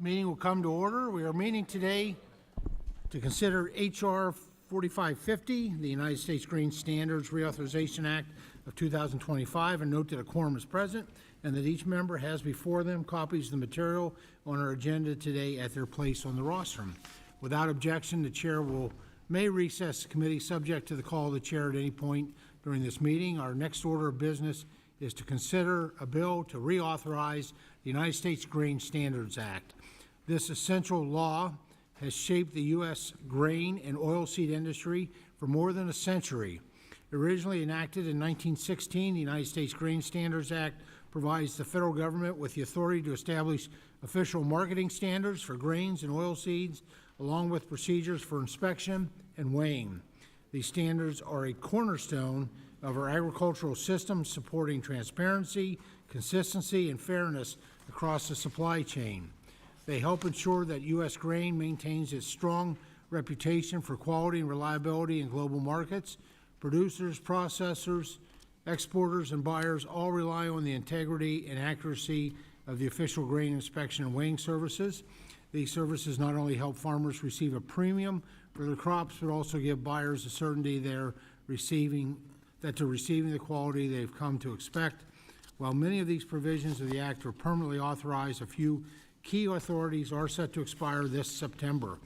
Meeting will come to order. We are meeting today to consider H.R. 4550, the United States Grain Standards Reauthorization Act of 2025, and note that a quorum is present and that each member has before them copies of the material on our agenda today at their place on the rostrum. Without objection, the chair may recess the committee subject to the call of the chair at any point during this meeting. Our next order of business is to consider a bill to reauthorize the United States Grain Standards Act. This essential law has shaped the U.S. grain and oilseed industry for more than a century. Originally enacted in 1916, the United States Grain Standards Act provides the federal government with the authority to establish official marketing standards for grains and oilseeds, along with procedures for inspection and weighing. These standards are a cornerstone of our agricultural system, supporting transparency, consistency, and fairness across the supply chain. They help ensure that U.S. grain maintains its strong reputation for quality and reliability in global markets. Producers, processors, exporters, and buyers all rely on the integrity and accuracy of the official grain inspection and weighing services. These services not only help farmers receive a premium for their crops, but also give buyers the certainty they're receiving the quality they've come to expect. While many of these provisions of the Act are permanently authorized, a few key authorities are set to expire this September.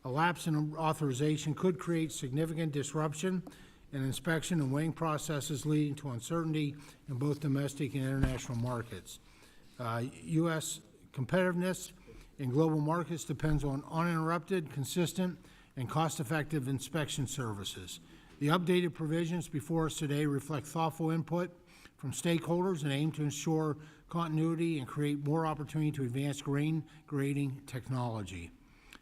A lapse in authorization could create significant disruption in inspection and weighing processes, leading to uncertainty in both domestic and international markets. U.S. competitiveness in global markets depends on uninterrupted, consistent, and cost-effective inspection services. The updated provisions before us today reflect thoughtful input from stakeholders and aim to ensure continuity and create more opportunity to advance grain grading technology.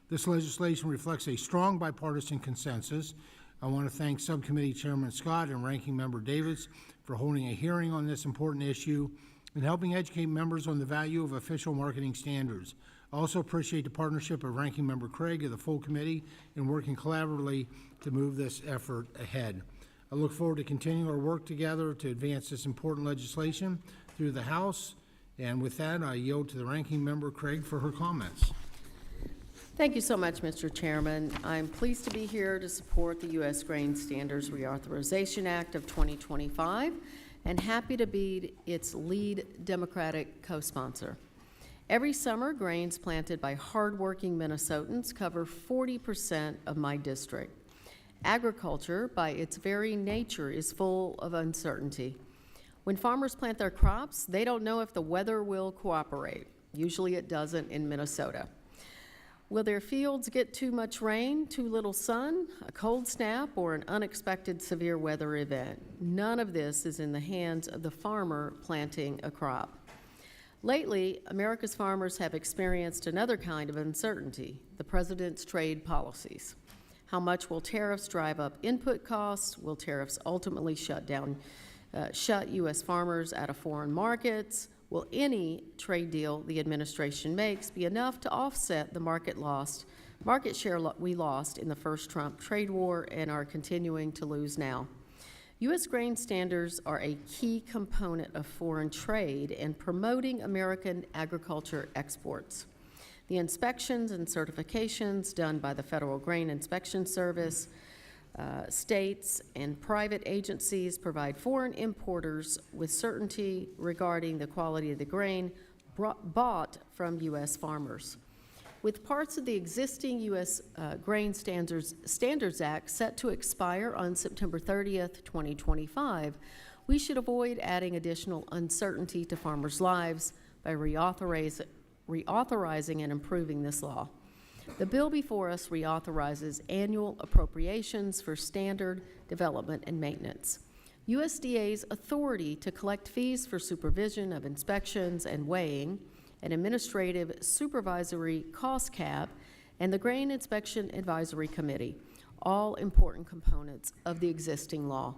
This legislation reflects a strong bipartisan consensus. I want to thank Subcommittee Chairman Scott and Ranking Member Davis for holding a hearing on this important issue and helping educate members on the value of official marketing standards. I also appreciate the partnership of Ranking Member Craig of the full committee in working collaboratively to move this effort ahead. I look forward to continuing our work together to advance this important legislation through the House. And with that, I yield to the Ranking Member Craig for her comments. Thank you so much, Mr. Chairman. I'm pleased to be here to support the U.S. Grain Standards Reauthorization Act of 2025 and happy to be its lead Democratic co-sponsor. Every summer, grains planted by hardworking Minnesotans cover 40% of my district. Agriculture, by its very nature, is full of uncertainty. When farmers plant their crops, they don't know if the weather will cooperate. Usually it doesn't in Minnesota. Will their fields get too much rain, too little sun, a cold snap, or an unexpected severe weather event? None of this is in the hands of the farmer planting a crop. Lately, America's farmers have experienced another kind of uncertainty: the president's trade policies. How much will tariffs drive up input costs? Will tariffs ultimately shut U.S. farmers out of foreign markets? Will any trade deal the administration makes be enough to offset the market share we lost in the first Trump trade war and are continuing to lose now? U.S. grain standards are a key component of foreign trade and promoting American agriculture exports. The inspections and certifications done by the Federal Grain Inspection Service, states, and private agencies provide foreign importers with certainty regarding the quality of the grain bought from U.S. farmers. With parts of the existing U.S. Grain Standards Act set to expire on September 30th, 2025, we should avoid adding additional uncertainty to farmers' lives by reauthorizing and improving this law. The bill before us reauthorizes annual appropriations for standard development and maintenance. USDA's authority to collect fees for supervision of inspections and weighing, an administrative supervisory cost cap, and the Grain Inspection Advisory Committee, all important components of the existing law.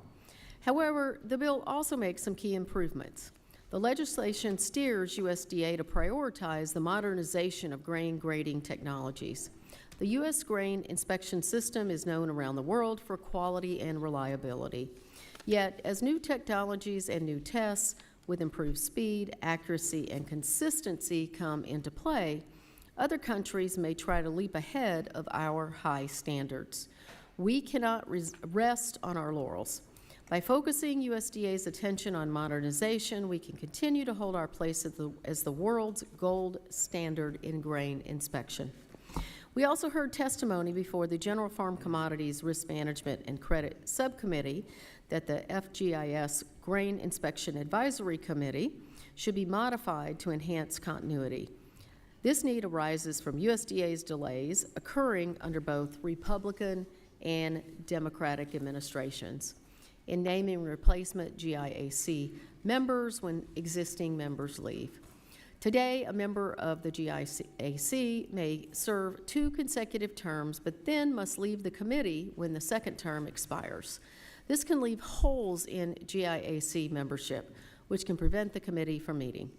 However, the bill also makes some key improvements. The legislation steers USDA to prioritize the modernization of grain grading technologies. The U.S. grain inspection system is known around the world for quality and reliability. Yet, as new technologies and new tests with improved speed, accuracy, and consistency come into play, other countries may try to leap ahead of our high standards. We cannot rest on our laurels. By focusing USDA's attention on modernization, we can continue to hold our place as the world's gold standard in grain inspection. We also heard testimony before the General Farm Commodities Risk Management and Credit Subcommittee that the FGIS Grain Inspection Advisory Committee should be modified to enhance continuity. This need arises from USDA's delays occurring under both Republican and Democratic administrations in naming replacement GIAC members when existing members leave. Today, a member of the GIAC may serve 2 consecutive terms, but then must leave the committee when the second term expires. This can leave holes in GIAC membership, which can prevent the committee from meeting.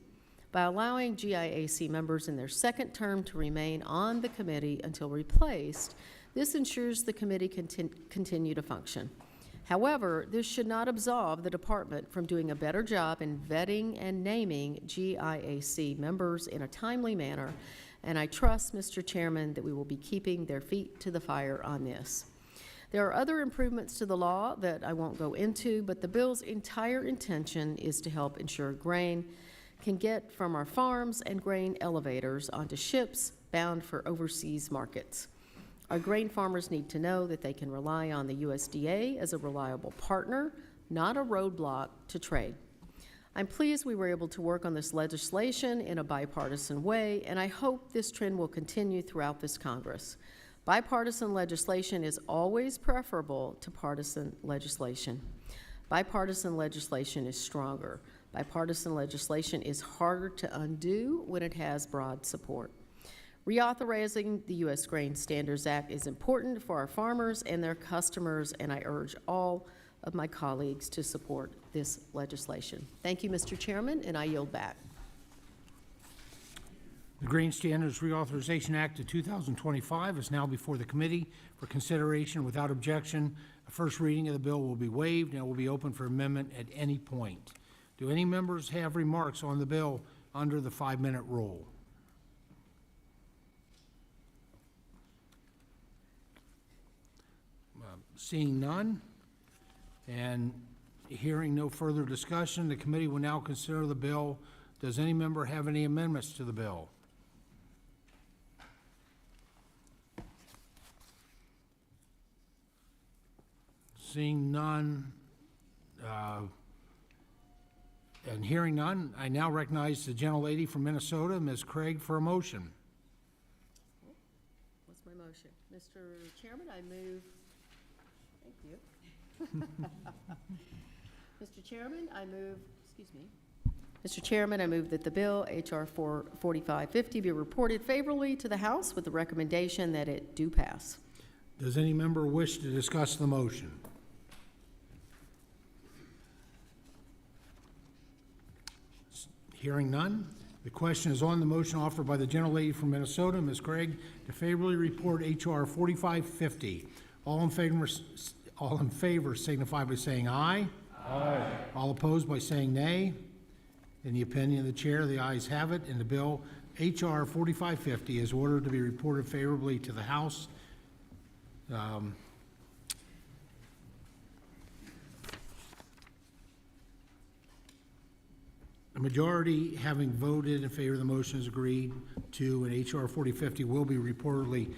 By allowing GIAC members in their second term to remain on the committee until replaced, this ensures the committee can continue to function. However, this should not absolve the department from doing a better job in vetting and naming GIAC members in a timely manner, and I trust, Mr. Chairman, that we will be keeping their feet to the fire on this. There are other improvements to the law that I won't go into, but the bill's entire intention is to help ensure grain can get from our farms and grain elevators onto ships bound for overseas markets. Our grain farmers need to know that they can rely on the USDA as a reliable partner, not a roadblock to trade. I'm pleased we were able to work on this legislation in a bipartisan way, and I hope this trend will continue throughout this Congress. Bipartisan legislation is always preferable to partisan legislation. Bipartisan legislation is stronger. Bipartisan legislation is harder to undo when it has broad support. Reauthorizing the U.S. Grain Standards Act is important for our farmers and their customers, and I urge all of my colleagues to support this legislation. Thank you, Mr. Chairman, and I yield back. The Grain Standards Reauthorization Act of 2025 is now before the committee for consideration without objection. A first reading of the bill will be waived and will be open for amendment at any point. Do any members have remarks on the bill under the 5-minute rule? Seeing none and hearing no further discussion, the committee will now consider the bill. Does any member have any amendments to the bill? Seeing none and hearing none, I now recognize the gentlelady from Minnesota, Ms. Craig, for a motion. What's my motion? Mr. Chairman, I move. Thank you. Mr. Chairman, I move, Mr. Chairman, I move that the bill, H.R. 4550, be reported favorably to the House with the recommendation that it do pass. Does any member wish to discuss the motion? Hearing none, the question is on the motion offered by the gentlelady from Minnesota, Ms. Craig, to favorably report H.R. 4550. All in favor signify by saying aye. Aye. All opposed by saying nay. In the opinion of the chair, the ayes have it, and the bill H.R. 4550 is ordered to be reported favorably to the House. The majority, having voted in favor of the motion, is agreed to, and H.R. 4050 will be reported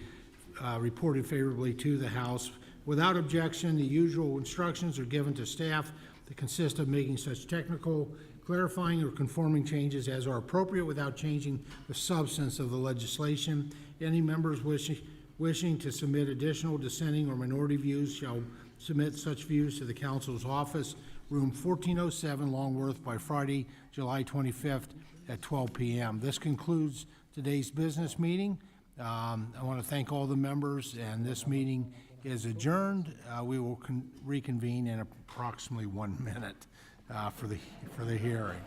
favorably to the House. Without objection, the usual instructions are given to staff that consist of making such technical, clarifying, or conforming changes as are appropriate without changing the substance of the legislation. Any members wishing to submit additional dissenting or minority views shall submit such views to the Council's office, room 1407, Longworth, by Friday, July 25th at 12 p.m. This concludes today's business meeting. I want to thank all the members, and this meeting is adjourned. We will reconvene in approximately 1 minute for the hearing.